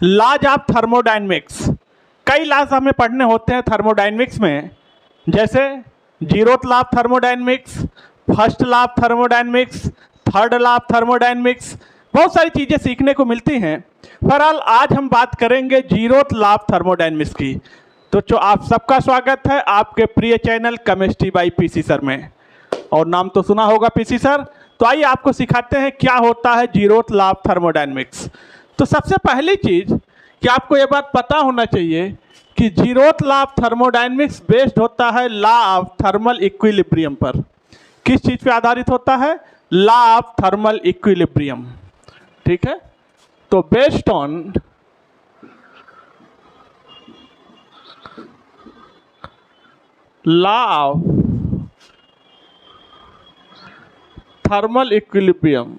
Laws of thermodynamics. कई laws हमें पढ़ने होते हैं थर्मोडायनेमिक्स में, जैसे zeroth law of thermodynamics, first law of thermodynamics, third law of thermodynamics. बहुत सारी चीज़ें सीखने को मिलती हैं। बहरहाल आज हम बात करेंगे जीरोथ लॉ ऑफ थर्मोडायनेमिक्स की। तो जो आप सबका स्वागत है आपके प्रिय channel chemistry bye PC sir में। और नाम तो सुना होगा पीसी सर। तो आइए आपको सिखाते हैं क्या होता है जीरोथ लॉ ऑफ थर्मोडायनेमिक्स। तो सबसे पहली चीज़ कि आपको ये बात पता होना चाहिए कि zeroth law of thermodynamics based होता है लॉ ऑफ थर्मल इक्विलिब्रियम पर। किस चीज़ पे आधारित होता है? Law of thermal equilibrium. ठीक है, तो based on law of thermal equilibrium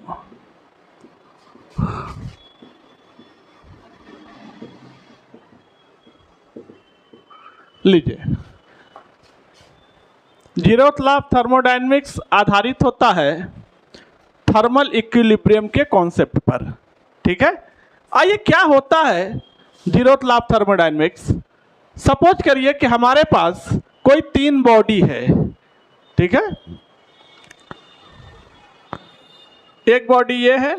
लीजिए, जीरोथ लॉ ऑफ थर्मोडायनेमिक्स आधारित होता है थर्मल इक्विलिब्रियम के कॉन्सेप्ट पर। ठीक है, आइए क्या होता है zeroth law of thermodynamics. Suppose करिए कि हमारे पास कोई तीन बॉडी है। ठीक है, एक बॉडी ये है,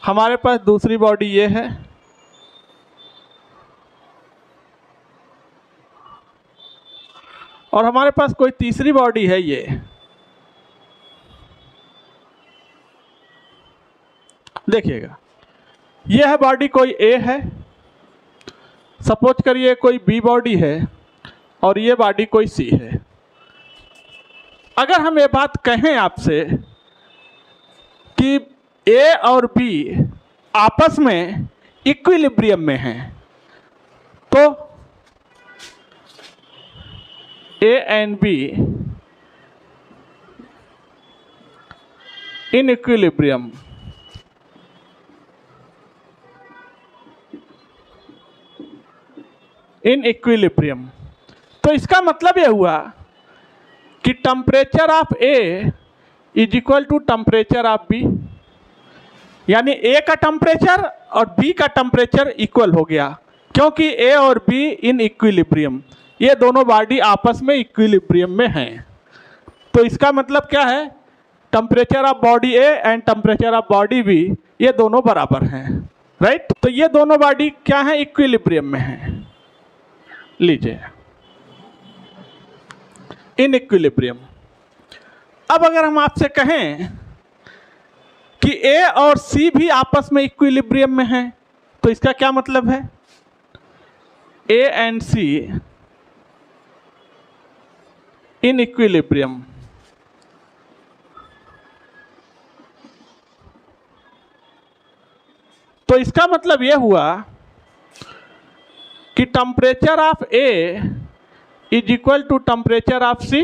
हमारे पास दूसरी बॉडी ये है, और हमारे पास कोई तीसरी बॉडी है ये। देखिएगा, ये है बॉडी कोई ए है, सपोज करिए कोई बी बॉडी है, और ये बॉडी कोई सी है। अगर हम ये बात कहें आपसे कि ए और बी आपस में इक्विलिब्रियम में हैं, तो A and B in equilibrium, in equilibrium. तो इसका मतलब यह हुआ कि temperature of A is equal to temperature of B, यानी ए का टेम्परेचर और बी का टेम्परेचर इक्वल हो गया, क्योंकि ए और बी इन इक्विलिब्रियम, ये दोनों बॉडी आपस में इक्विलिब्रियम में हैं। तो इसका मतलब क्या है? Temperature of body A and temperature of body B ये दोनों बराबर हैं, राइट। तो ये दोनों बॉडी क्या है? इक्विलिब्रियम में हैं। लीजिए, इन इक्विलिब्रियम। अब अगर हम आपसे कहें कि ए और सी भी आपस में इक्विलिब्रियम में हैं, तो इसका क्या मतलब है? A and C in equilibrium. तो इसका मतलब यह हुआ कि temperature of A is equal to temperature of C,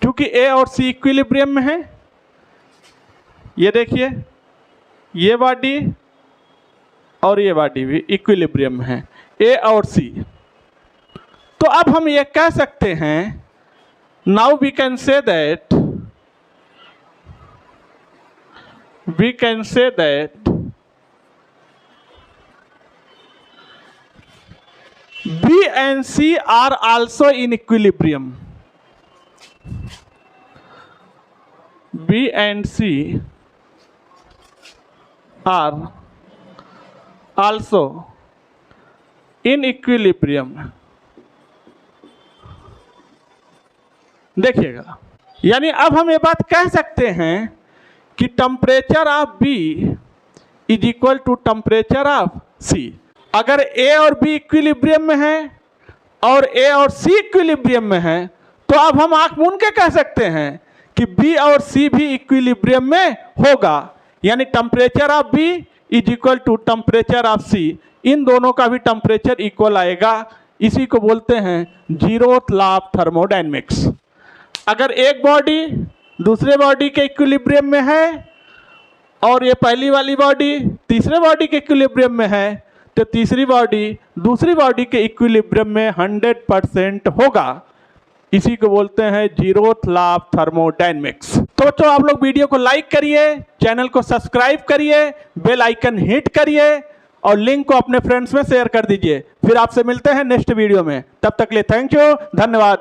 क्योंकि ए और सी इक्विलिब्रियम में है। ये देखिए, ये बॉडी और ये बॉडी भी इक्विलिब्रियम में है, ए और सी। तो अब हम ये कह सकते हैं, now we can say that B and C are also in equilibrium. B and C are also in equilibrium. देखिएगा, यानी अब हम ये बात कह सकते हैं कि temperature of B is equal to temperature of C। अगर ए और बी इक्विलिब्रियम में है और ए और सी इक्विलिब्रियम में है, तो अब हम आंख मूंद के कह सकते हैं कि बी और सी भी इक्विलिब्रियम में होगा, यानी temperature of B is equal to temperature of C. इन दोनों का भी टेम्परेचर इक्वल आएगा। इसी को बोलते हैं जीरोथ लॉ ऑफ थर्मोडायनेमिक्स। अगर एक बॉडी दूसरे बॉडी के इक्विलिब्रियम में है और ये पहली वाली बॉडी तीसरे बॉडी के इक्विलिब्रियम में है, तो तीसरी बॉडी दूसरी बॉडी के इक्विलिब्रियम में 100% होगा। इसी को बोलते हैं जीरोथ लॉ ऑफ थर्मोडायनेमिक्स। तो बच्चों आप लोग वीडियो को लाइक करिए, चैनल को सब्सक्राइब करिए, बेल आइकन हिट करिए और लिंक को अपने फ्रेंड्स में शेयर कर दीजिए। फिर आपसे मिलते हैं नेक्स्ट वीडियो में, तब तक के लिए थैंक यू, धन्यवाद।